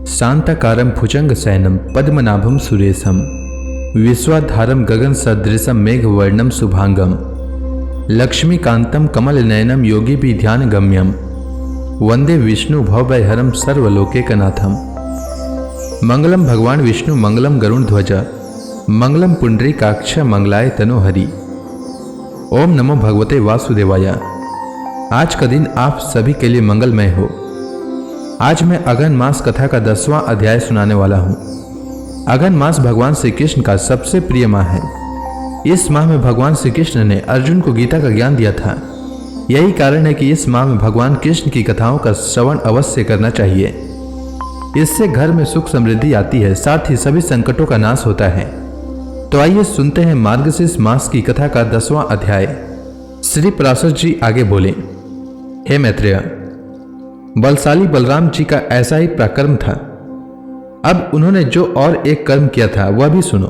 शांताकारं भुजंगशयनं पद्मनाभं सुरेशं विश्वाधारं गगनसदृशं मेघवर्णं शुभांगं लक्ष्मीकान्तं कमलनयनं योगिभिर्ध्यानगम्यं वंदे विष्णु भवभयहरं सर्वलोकैकनाथं। मंगलम भगवान विष्णु मंगलम गरुड़ध्वज मंगलम पुंडरीकाक्ष मंगलाय तनोहरि। ओम नमो भगवते वासुदेवाय। आज का दिन आप सभी के लिए मंगलमय हो। आज मैं अगन मास कथा का 10वां अध्याय सुनाने वाला हूँ। अगन मास भगवान श्री कृष्ण का सबसे प्रिय माह है। इस माह में भगवान श्री कृष्ण ने अर्जुन को गीता का ज्ञान दिया था। यही कारण है कि इस माह में भगवान कृष्ण की कथाओं का श्रवण अवश्य करना चाहिए। इससे घर में सुख समृद्धि आती है, साथ ही सभी संकटों का नाश होता है। तो आइए सुनते हैं मार्गशीर्ष मास की कथा का 10वां अध्याय। श्री पराशर जी आगे बोले, हे मैत्रेय, बलशाली बलराम जी का ऐसा ही पराक्रम था। अब उन्होंने जो और एक कर्म किया था वह भी सुनो।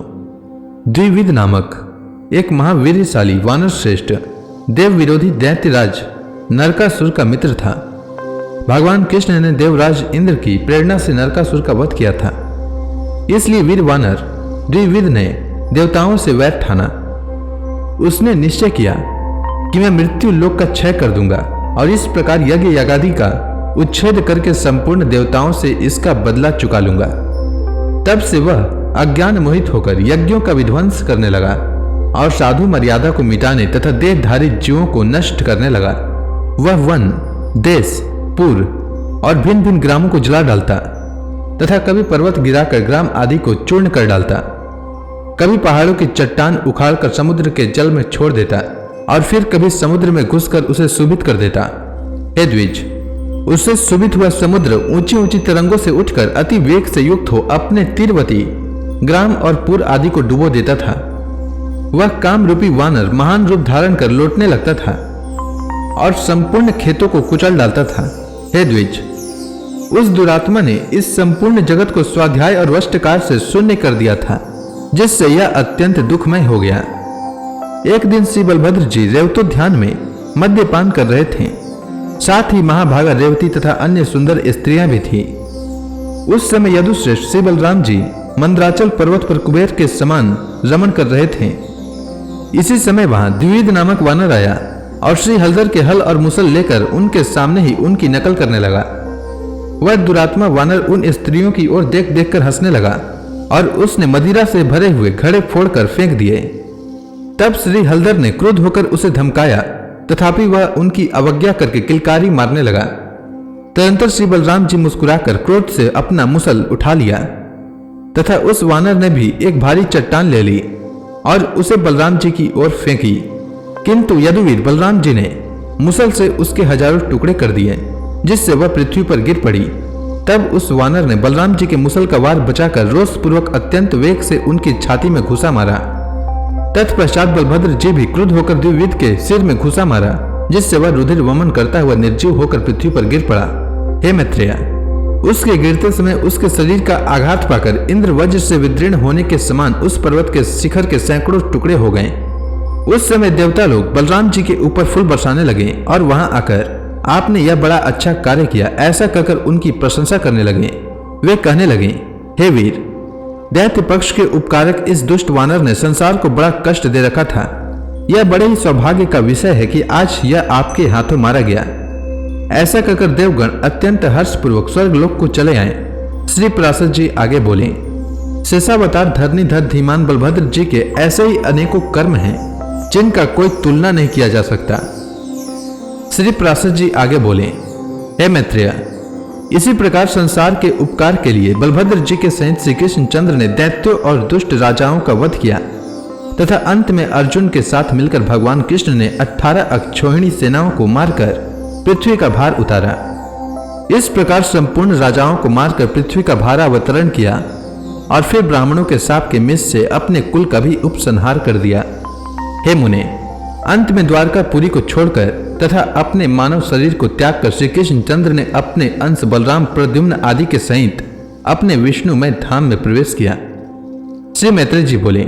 द्विविद नामक एक महावीरशाली वानर श्रेष्ठ देव विरोधी दैत्यराज नरकासुर का मित्र था। भगवान कृष्ण ने देवराज इंद्र की प्रेरणा से नरकासुर का वध किया था। इसलिए वीर वानर द्विविद ने देवताओं से वैर ठाना। उसने निश्चय किया कि मैं मृत्यु लोक का क्षय कर दूंगा और इस प्रकार यज्ञ यागादि का उच्छेद करके संपूर्ण देवताओं से इसका बदला चुका लूंगा। तब से वह अज्ञान मोहित होकर यज्ञों का विध्वंस करने लगा और साधु मर्यादा को मिटाने तथा देहधारी जीवों को नष्ट करने लगा। वह वन, देश, पुर और भिन्न भिन्न ग्रामों को जला डालता तथा कभी पर्वत गिराकर ग्राम आदि को चूर्ण कर डालता, कभी पहाड़ों की चट्टान उखाड़कर समुद्र के जल में छोड़ देता और फिर कभी समुद्र में घुसकर उसे सुभित कर देता। हे द्विज, उससे सुभित हुआ समुद्र ऊंची ऊंची तरंगों से उठकर अति वेग से युक्त हो अपने तीरवती ग्राम और पुर आदि को डुबो देता था। वह काम रूपी वानर महान रूप धारण कर लौटने लगता था और संपूर्ण खेतों को कुचल डालता था। हे द्विज, उस दुरात्मा ने इस संपूर्ण जगत को स्वाध्याय और वष्टकार से शून्य कर दिया था, जिससे यह अत्यंत दुखमय हो गया। एक दिन श्री बलभद्र जी रेवतोद्यान में मद्यपान कर रहे थे। साथ ही महाभागा रेवती तथा अन्य सुंदर स्त्रियां भी थी। उस समय यदुश्रेष्ठ श्री बलराम जी मंद्राचल पर्वत पर कुबेर के समान रमण कर रहे थे। इसी समय वहां द्विविद नामक वानर आया और श्री हलधर के हल और मुसल लेकर उनके सामने ही उनकी नकल करने लगा। वह दुरात्मा वानर उन स्त्रियों की ओर देख देख कर हंसने लगा और उसने मदिरा से भरे हुए घड़े फोड़कर फेंक दिए। तब श्री हलधर ने क्रुद्ध होकर उसे धमकाया, तथापि वह उनकी अवज्ञा करके किलकारी मारने लगा। तदंतर श्री बलराम जी मुस्कुराकर क्रोध से अपना मुसल उठा लिया तथा उस वानर ने भी एक भारी चट्टान ले ली और उसे बलराम जी की ओर फेंकी। किंतु यदुवीर बलराम जी ने मुसल से उसके हजारों टुकड़े कर दिए, जिससे वह पृथ्वी पर गिर पड़ी। तब उस वानर ने बलराम जी के मुसल का वार बचाकर रोषपूर्वक अत्यंत वेग से उनकी छाती में घुसा मारा। तत्पश्चात बलभद्र जी भी क्रुद्ध होकर द्विविद के सिर में घुसा मारा, जिससे वह रुधिर वमन करता हुआ निर्जीव होकर पृथ्वी पर गिर पड़ा। हे मैत्रेय, उसके गिरते समय उसके शरीर का आघात पाकर इंद्र वज्र से विदीर्ण होने के समान उस पर्वत के शिखर के सैकड़ों टुकड़े हो गए। उस समय देवता लोग बलराम जी के ऊपर फूल बरसाने लगे और वहां आकर आपने यह बड़ा अच्छा कार्य किया ऐसा कहकर उनकी प्रशंसा करने लगे। वे कहने लगे, हे वीर, दैत्य पक्ष के उपकारक इस दुष्ट वानर ने संसार को बड़ा कष्ट दे रखा था। यह बड़े ही सौभाग्य का विषय है कि आज यह आपके हाथों मारा गया। ऐसा कहकर देवगण अत्यंत हर्षपूर्वक स्वर्गलोक को चले आए। श्री पराशर जी आगे बोले, शेषावतार धरणीधर धीमान बलभद्र जी के ऐसे ही अनेकों कर्म हैं जिनका कोई तुलना नहीं किया जा सकता। श्री पराशर जी आगे बोले, हे मैत्रेय, इसी प्रकार संसार के उपकार के लिए बलभद्र जी के सहित श्री कृष्ण चंद्र ने दैत्यों और दुष्ट राजाओं का वध किया तथा अंत में अर्जुन के साथ मिलकर भगवान कृष्ण ने 18 अक्षौहिणी सेनाओं को मारकर पृथ्वी का भार उतारा। इस प्रकार संपूर्ण राजाओं को मारकर पृथ्वी का भार अवतरण किया और फिर ब्राह्मणों के शाप के मिष से अपने कुल का भी उपसंहार कर दिया। हे मुने, अंत में द्वारकापुरी को छोड़कर तथा अपने मानव शरीर को त्याग कर श्री कृष्ण चंद्र ने अपने अंश बलराम प्रद्युम्न आदि के सहित अपने विष्णुमय धाम में प्रवेश किया। श्री मैत्रेय जी बोले,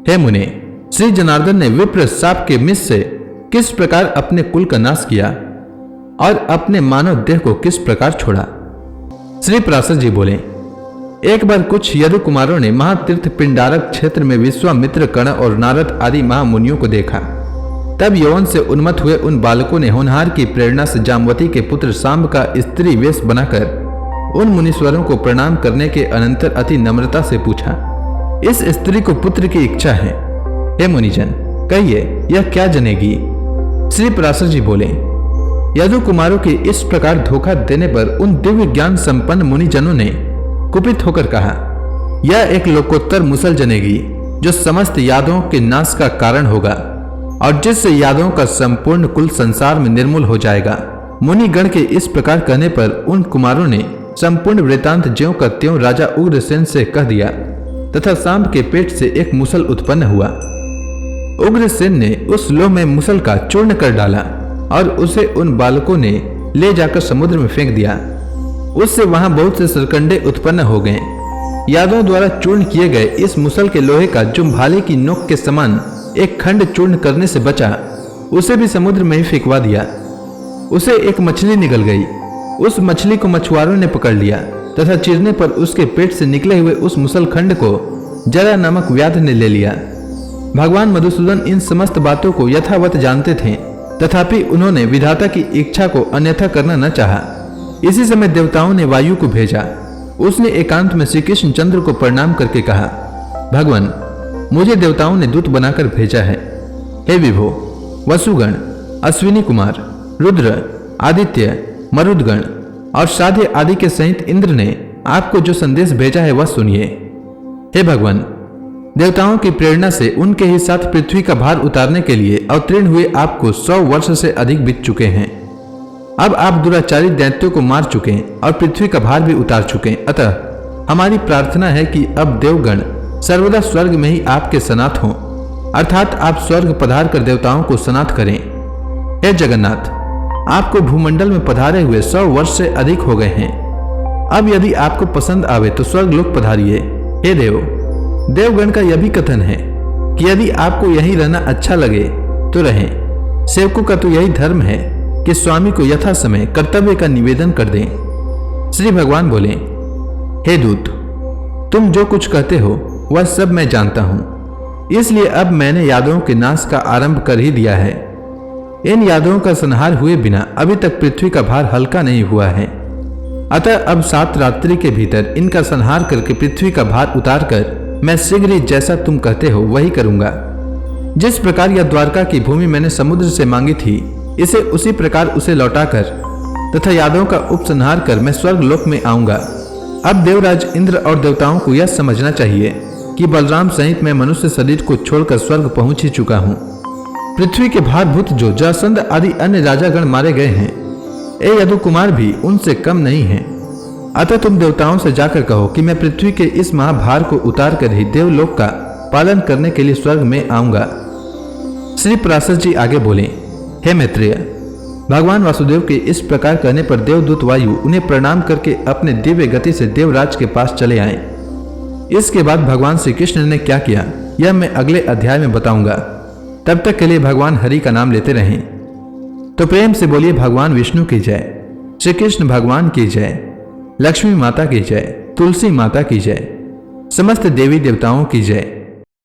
हे मुने, श्री जनार्दन ने विप्र शाप के मिष से किस प्रकार अपने कुल का नाश किया और अपने मानव देह को किस प्रकार छोड़ा। श्री पराशर जी बोले, एक बार कुछ यदु कुमारों ने महातीर्थ पिंडारक क्षेत्र में विश्वामित्र, कर्ण और नारद आदि महामुनियों को देखा। तब यौवन से उन्मत्त हुए उन बालकों ने होनहार की प्रेरणा से जामवती के पुत्र सांब का स्त्री वेश बनाकर उन मुनीश्वरों को प्रणाम करने के अनंतर अति नम्रता से पूछा, इस स्त्री को पुत्र की इच्छा है, हे मुनिजन कहिए यह क्या जनेगी। श्री पराशर जी बोले, यदु कुमारों के इस प्रकार धोखा देने पर उन दिव्य ज्ञान संपन्न मुनिजनों ने कुपित होकर कहा, यह एक लोकोत्तर मुसल जनेगी जो समस्त यादवों के नाश का कारण होगा और जिससे यादवों का संपूर्ण कुल संसार में निर्मूल हो जाएगा। मुनिगण के इस प्रकार कहने पर उन कुमारों ने संपूर्ण वृतांत ज्यों का त्यों राजा उग्रसेन से कह दिया तथा सांब के पेट से एक मुसल उत्पन्न हुआ। उग्रसेन ने उस लोह में मुसल का चूर्ण कर डाला और उसे उन बालकों ने ले जाकर समुद्र में फेंक दिया। उससे वहां बहुत से सरकंडे उत्पन्न हो गए। यादवों द्वारा चूर्ण किए गए इस मुसल के लोहे का जो भाले की नोक के समान एक खंड चूर्ण करने से बचा, उसे भी समुद्र में ही फेंकवा दिया। उसे एक मछली निगल गई। उस मछली को मछुआरों ने पकड़ लिया तथा चीरने पर उसके पेट से निकले हुए उस मुसल खंड को जरा नामक व्याध ने ले लिया। भगवान मधुसूदन इन समस्त बातों को यथावत जानते थे, तथापि उन्होंने विधाता की इच्छा को अन्यथा करना न चाहा। इसी समय देवताओं ने वायु को भेजा। उसने एकांत में श्री कृष्ण चंद्र को प्रणाम करके कहा, भगवान मुझे देवताओं ने दूत बनाकर भेजा है। हे विभो, वसुगण, अश्विनी कुमार, रुद्र, आदित्य, मरुदगण और साध्य आदि के सहित इंद्र ने आपको जो संदेश भेजा है वह सुनिए। हे भगवान, देवताओं की प्रेरणा से उनके ही साथ पृथ्वी का भार उतारने के लिए अवतीर्ण हुए आपको 100 वर्ष से अधिक बीत चुके हैं। अब आप दुराचारी दैत्यों को मार चुके और पृथ्वी का भार भी उतार चुके। अतः हमारी प्रार्थना है कि अब देवगण सर्वदा स्वर्ग में ही आपके सनाथ हों, अर्थात आप स्वर्ग पधार कर देवताओं को सनाथ करें। हे जगन्नाथ, आपको भूमंडल में पधारे हुए 100 वर्ष से अधिक हो गए हैं। अब यदि आपको पसंद आवे तो स्वर्ग लोक पधारिए। हे देव, देवगण का यह भी कथन है कि यदि आपको यहीं रहना अच्छा लगे तो रहें। सेवकों का तो यही धर्म है कि स्वामी को यथा समय कर्तव्य का निवेदन कर दें। श्री भगवान बोले, हे दूत, तुम जो कुछ कहते हो वह सब मैं जानता हूं, इसलिए अब मैंने यादवों के नाश का आरंभ कर ही दिया है। इन यादवों का संहार हुए बिना अभी तक पृथ्वी का भार हल्का नहीं हुआ है। अतः अब 7 रात्रि के भीतर इनका संहार करके पृथ्वी का भार उतार कर मैं शीघ्र ही जैसा तुम कहते हो वही करूंगा। जिस प्रकार यह द्वारका की भूमि मैंने समुद्र से मांगी थी, इसे उसी प्रकार उसे लौटाकर तथा यादवों का उपसंहार कर मैं स्वर्ग लोक में आऊंगा। अब देवराज इंद्र और देवताओं को यह समझना चाहिए कि बलराम सहित मैं मनुष्य शरीर को छोड़कर स्वर्ग पहुंच ही चुका हूं। पृथ्वी के भारभूत जो जरासंध आदि अन्य राजागण मारे गए हैं, ए यदु कुमार भी उनसे कम नहीं हैं। अतः तुम देवताओं से जाकर कहो कि मैं पृथ्वी के इस महाभार को उतार कर ही देवलोक का पालन करने के लिए स्वर्ग में आऊंगा। श्री पराशर जी आगे बोले, हे मैत्रेय, भगवान वासुदेव के इस प्रकार कहने पर देवदूत वायु उन्हें प्रणाम करके अपने दिव्य गति से देवराज के पास चले आए। इसके बाद भगवान श्री कृष्ण ने क्या किया यह मैं अगले अध्याय में बताऊंगा। तब तक के लिए भगवान हरि का नाम लेते रहें। तो प्रेम से बोलिए भगवान विष्णु की जय, श्री कृष्ण भगवान की जय, लक्ष्मी माता की जय, तुलसी माता की जय, समस्त देवी देवताओं की जय।